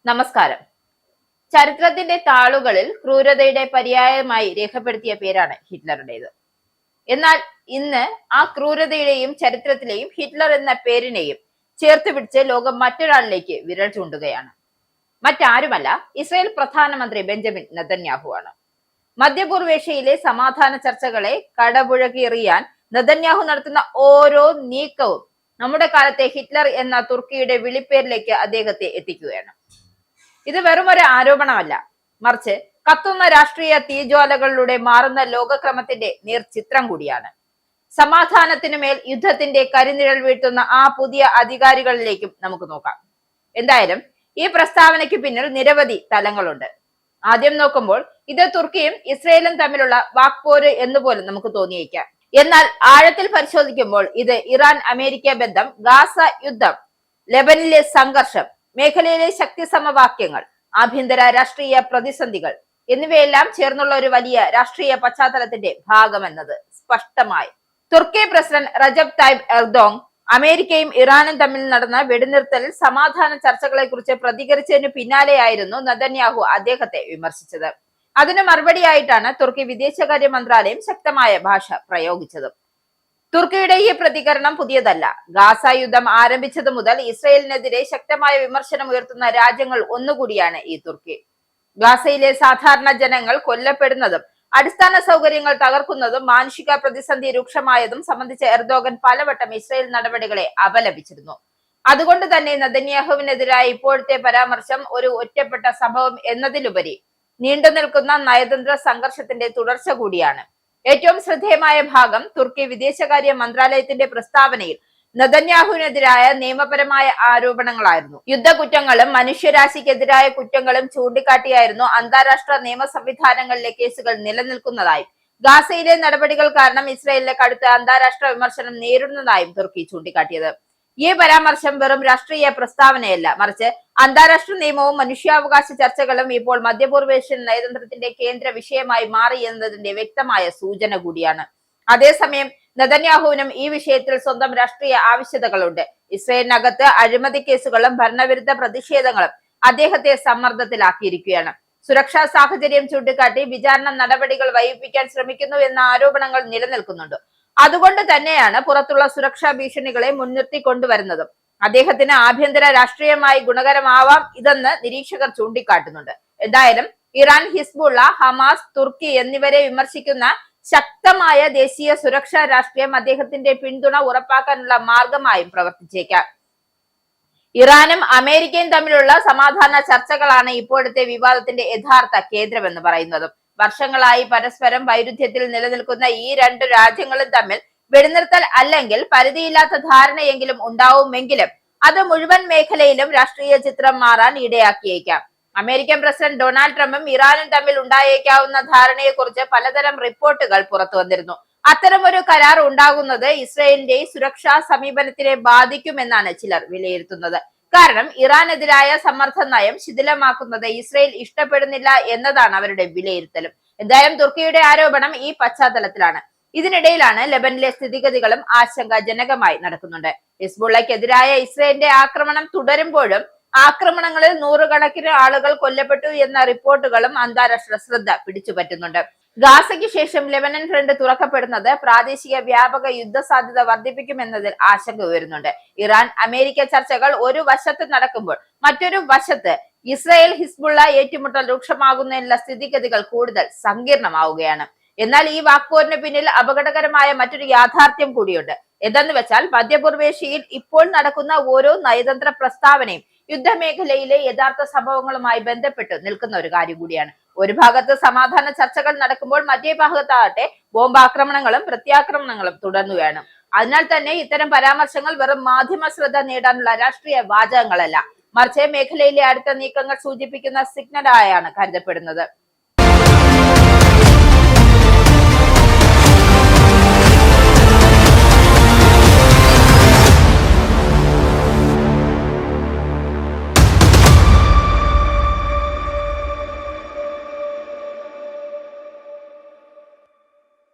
നമസ്കാരം. ചരിത്രത്തിന്റെ താളുകളിൽ ക്രൂരതയുടെ പര്യായമായി രേഖപ്പെടുത്തിയ പേരാണ് ഹിറ്റ്ലറുടേത്. എന്നാൽ ഇന്ന് ആ ക്രൂരതയുടെയും ചരിത്രത്തിലെയും ഹിറ്റ്ലർ എന്ന പേരിനെയും ചേർത്ത് പിടിച്ച് ലോകം മറ്റൊരാളിലേക്ക് വിരൽ ചൂണ്ടുകയാണ്. മറ്റാരുമല്ല, ഇസ്രായേൽ പ്രധാനമന്ത്രി ബെഞ്ചമിൻ നെതന്യാഹു ആണ്. മധ്യപൂർവേഷ്യയിലെ സമാധാന ചർച്ചകളെ കടപുഴകിയെറിയാൻ നെതന്യാഹു നടത്തുന്ന ഓരോ നീക്കവും നമ്മുടെ കാലത്തെ ഹിറ്റ്ലർ എന്ന തുർക്കിയുടെ വിളിപ്പേരിലേക്ക് അദ്ദേഹത്തെ എത്തിക്കുകയാണ്. ഇത് വെറും ഒരു ആരോപണമല്ല, മറിച്ച് കത്തുന്ന രാഷ്ട്രീയ തീജ്വാലകളിലൂടെ മാറുന്ന ലോകക്രമത്തിന്റെ നേർചിത്രം കൂടിയാണ്. സമാധാനത്തിനുമേൽ യുദ്ധത്തിന്റെ കരിനിഴൽ വീഴ്ത്തുന്ന ആ പുതിയ അധികാരികളിലേക്കും നമുക്ക് നോക്കാം. എന്തായാലും ഈ പ്രസ്താവനയ്ക്ക് പിന്നിൽ നിരവധി തലങ്ങളുണ്ട്. ആദ്യം നോക്കുമ്പോൾ ഇത് തുർക്കിയും ഇസ്രയേലും തമ്മിലുള്ള വാക്പോര് എന്നുപോലും നമുക്ക് തോന്നിയേക്കാം. എന്നാൽ ആഴത്തിൽ പരിശോധിക്കുമ്പോൾ ഇത് ഇറാൻ അമേരിക്ക ബന്ധം, ഗാസ യുദ്ധം, ലെബനിലെ സംഘർഷം, മേഖലയിലെ ശക്തി സമവാക്യങ്ങൾ, ആഭ്യന്തര രാഷ്ട്രീയ പ്രതിസന്ധികൾ എന്നിവയെല്ലാം ചേർന്നുള്ള ഒരു വലിയ രാഷ്ട്രീയ പശ്ചാത്തലത്തിന്റെ ഭാഗമെന്നത് സ്പഷ്ടമായി. തുർക്കി പ്രസിഡന്റ് റജബ് തായിബ് എർദോങ് അമേരിക്കയും ഇറാനും തമ്മിൽ നടന്ന വെടിനിർത്തൽ സമാധാന ചർച്ചകളെ കുറിച്ച് പ്രതികരിച്ചതിന് പിന്നാലെയായിരുന്നു നെതന്യാഹു അദ്ദേഹത്തെ വിമർശിച്ചത്. അതിന് മറുപടിയായിട്ടാണ് തുർക്കി വിദേശകാര്യ മന്ത്രാലയം ശക്തമായ ഭാഷ പ്രയോഗിച്ചത്. തുർക്കിയുടെ ഈ പ്രതികരണം പുതിയതല്ല. ഗാസ യുദ്ധം ആരംഭിച്ചത് മുതൽ ഇസ്രയേലിനെതിരെ ശക്തമായ വിമർശനം ഉയർത്തുന്ന രാജ്യങ്ങൾ ഒന്നുകൂടിയാണ് ഈ തുർക്കി. ഗാസയിലെ സാധാരണ ജനങ്ങൾ കൊല്ലപ്പെടുന്നതും അടിസ്ഥാന സൗകര്യങ്ങൾ തകർക്കുന്നതും മാനുഷിക പ്രതിസന്ധി രൂക്ഷമായതും സംബന്ധിച്ച് എർദോഗൻ പലവട്ടം ഇസ്രയേൽ നടപടികളെ അപലപിച്ചിരുന്നു. അതുകൊണ്ട് തന്നെ നെതന്യാഹുവിനെതിരായ ഇപ്പോഴത്തെ പരാമർശം ഒരു ഒറ്റപ്പെട്ട സംഭവം എന്നതിലുപരി നീണ്ടുനിൽക്കുന്ന നയതന്ത്ര സംഘർഷത്തിന്റെ തുടർച്ച കൂടിയാണ്. ഏറ്റവും ശ്രദ്ധേയമായ ഭാഗം തുർക്കി വിദേശകാര്യ മന്ത്രാലയത്തിന്റെ പ്രസ്താവനയിൽ നെതന്യാഹുവിനെതിരായ നിയമപരമായ ആരോപണങ്ങളായിരുന്നു. യുദ്ധക്കുറ്റങ്ങളും മനുഷ്യരാശിക്കെതിരായ കുറ്റങ്ങളും ചൂണ്ടിക്കാട്ടിയായിരുന്നു അന്താരാഷ്ട്ര നിയമ സംവിധാനങ്ങളിലെ കേസുകൾ നിലനിൽക്കുന്നതായും ഗാസയിലെ നടപടികൾ കാരണം ഇസ്രായേലിലെ കടുത്ത അന്താരാഷ്ട്ര വിമർശനം നേരിടുന്നതായും തുർക്കി ചൂണ്ടിക്കാട്ടിയത്. ഈ പരാമർശം വെറും രാഷ്ട്രീയ പ്രസ്താവനയല്ല, മറിച്ച് അന്താരാഷ്ട്ര നിയമവും മനുഷ്യാവകാശ ചർച്ചകളും ഇപ്പോൾ മധ്യപൂർവേഷ്യൻ നയതന്ത്രത്തിന്റെ കേന്ദ്ര വിഷയമായി മാറി എന്നതിന്റെ വ്യക്തമായ സൂചന കൂടിയാണ്. അതേസമയം നെതന്യാഹുവിനും ഈ വിഷയത്തിൽ സ്വന്തം രാഷ്ട്രീയ ആവശ്യകതകളുണ്ട്. ഇസ്രയേലിനകത്ത് അഴിമതി കേസുകളും ഭരണവിരുദ്ധ പ്രതിഷേധങ്ങളും അദ്ദേഹത്തെ സമ്മർദ്ദത്തിലാക്കിയിരിക്കുകയാണ്. സുരക്ഷാ സാഹചര്യം ചൂണ്ടിക്കാട്ടി വിചാരണ നടപടികൾ വൈകിപ്പിക്കാൻ ശ്രമിക്കുന്നു എന്ന ആരോപണങ്ങൾ നിലനിൽക്കുന്നുണ്ട്. അതുകൊണ്ട് തന്നെയാണ് പുറത്തുള്ള സുരക്ഷാ ഭീഷണികളെ മുൻനിർത്തി കൊണ്ടുവരുന്നതും. അദ്ദേഹത്തിന് ആഭ്യന്തര രാഷ്ട്രീയമായി ഗുണകരമാവാം ഇതെന്ന് നിരീക്ഷകർ ചൂണ്ടിക്കാട്ടുന്നുണ്ട്. എന്തായാലും ഇറാൻ, ഹിസ്ബുള്ള, ഹമാസ്, തുർക്കി എന്നിവരെ വിമർശിക്കുന്ന ശക്തമായ ദേശീയ സുരക്ഷാ രാഷ്ട്രീയം അദ്ദേഹത്തിന്റെ പിന്തുണ ഉറപ്പാക്കാനുള്ള മാർഗമായും പ്രവർത്തിച്ചേക്കാം. ഇറാനും അമേരിക്കയും തമ്മിലുള്ള സമാധാന ചർച്ചകളാണ് ഇപ്പോഴത്തെ വിവാദത്തിന്റെ യഥാർത്ഥ കേന്ദ്രമെന്ന് പറയുന്നതും. വർഷങ്ങളായി പരസ്പരം വൈരുദ്ധ്യത്തിൽ നിലനിൽക്കുന്ന ഈ രണ്ടു രാജ്യങ്ങളും തമ്മിൽ വെടിനിർത്തൽ അല്ലെങ്കിൽ പരിധിയില്ലാത്ത ധാരണയെങ്കിലും ഉണ്ടാവുമെങ്കിലും അത് മുഴുവൻ മേഖലയിലും രാഷ്ട്രീയ ചിത്രം മാറാൻ ഇടയാക്കിയേക്കാം. അമേരിക്കൻ പ്രസിഡന്റ് ഡൊണാൾഡ് ട്രംപും ഇറാനും തമ്മിൽ ഉണ്ടായേക്കാവുന്ന ധാരണയെക്കുറിച്ച് പലതരം റിപ്പോർട്ടുകൾ പുറത്തു വന്നിരുന്നു. അത്തരമൊരു കരാർ ഉണ്ടാകുന്നത് ഇസ്രയേലിന്റെ സുരക്ഷാ സമീപനത്തിനെ ബാധിക്കുമെന്നാണ് ചിലർ വിലയിരുത്തുന്നത്. കാരണം ഇറാനെതിരായ സമ്മർദ്ദ നയം ശിഥിലമാക്കുന്നത് ഇസ്രയേൽ ഇഷ്ടപ്പെടുന്നില്ല എന്നതാണ് അവരുടെ വിലയിരുത്തലും. എന്തായാലും തുർക്കിയുടെ ആരോപണം ഈ പശ്ചാത്തലത്തിലാണ്. ഇതിനിടയിലാണ് ലെബനിലെ സ്ഥിതിഗതികളും ആശങ്കാജനകമായി നടക്കുന്നുണ്ട്. ഹിസ്ബുള്ളക്കെതിരായ ഇസ്രയേലിന്റെ ആക്രമണം തുടരുമ്പോഴും ആക്രമണങ്ങളിൽ നൂറുകണക്കിന് ആളുകൾ കൊല്ലപ്പെട്ടു എന്ന റിപ്പോർട്ടുകളും അന്താരാഷ്ട്ര ശ്രദ്ധ പിടിച്ചുപറ്റുന്നുണ്ട്. ഗാസയ്ക്ക് ശേഷം ലെബനൻ ഫ്രണ്ട് തുറക്കപ്പെടുന്നത് പ്രാദേശിക വ്യാപക യുദ്ധ സാധ്യത വർദ്ധിപ്പിക്കുമെന്നതിൽ ആശങ്ക ഉയരുന്നുണ്ട്. ഇറാൻ അമേരിക്ക ചർച്ചകൾ ഒരു വശത്ത് നടക്കുമ്പോൾ മറ്റൊരു വശത്ത് ഇസ്രായേൽ ഹിസ്ബുള്ള ഏറ്റുമുട്ടൽ രൂക്ഷമാകുന്നതിനുള്ള സ്ഥിതിഗതികൾ കൂടുതൽ സങ്കീർണമാവുകയാണ്. എന്നാൽ ഈ വാക്പോരിന് പിന്നിൽ അപകടകരമായ മറ്റൊരു യാഥാർത്ഥ്യം കൂടിയുണ്ട്. എന്തെന്ന് വെച്ചാൽ മധ്യപൂർവേഷ്യയിൽ ഇപ്പോൾ നടക്കുന്ന ഓരോ നയതന്ത്ര പ്രസ്താവനയും യുദ്ധമേഖലയിലെ യഥാർത്ഥ സംഭവങ്ങളുമായി ബന്ധപ്പെട്ട് നിൽക്കുന്ന ഒരു കാര്യം കൂടിയാണ്. ഒരു ഭാഗത്ത് സമാധാന ചർച്ചകൾ നടക്കുമ്പോൾ മറ്റേ ഭാഗത്താകട്ടെ ബോംബാക്രമണങ്ങളും പ്രത്യാക്രമണങ്ങളും തുടർന്നുകയാണ്. അതിനാൽ തന്നെ ഇത്തരം പരാമർശങ്ങൾ വെറും മാധ്യമ ശ്രദ്ധ നേടാനുള്ള രാഷ്ട്രീയ വാചകങ്ങളല്ല, മറിച്ച് മേഖലയിലെ അടുത്ത നീക്കങ്ങൾ സൂചിപ്പിക്കുന്ന സിഗ്നലായാണ് കരുതപ്പെടുന്നത്.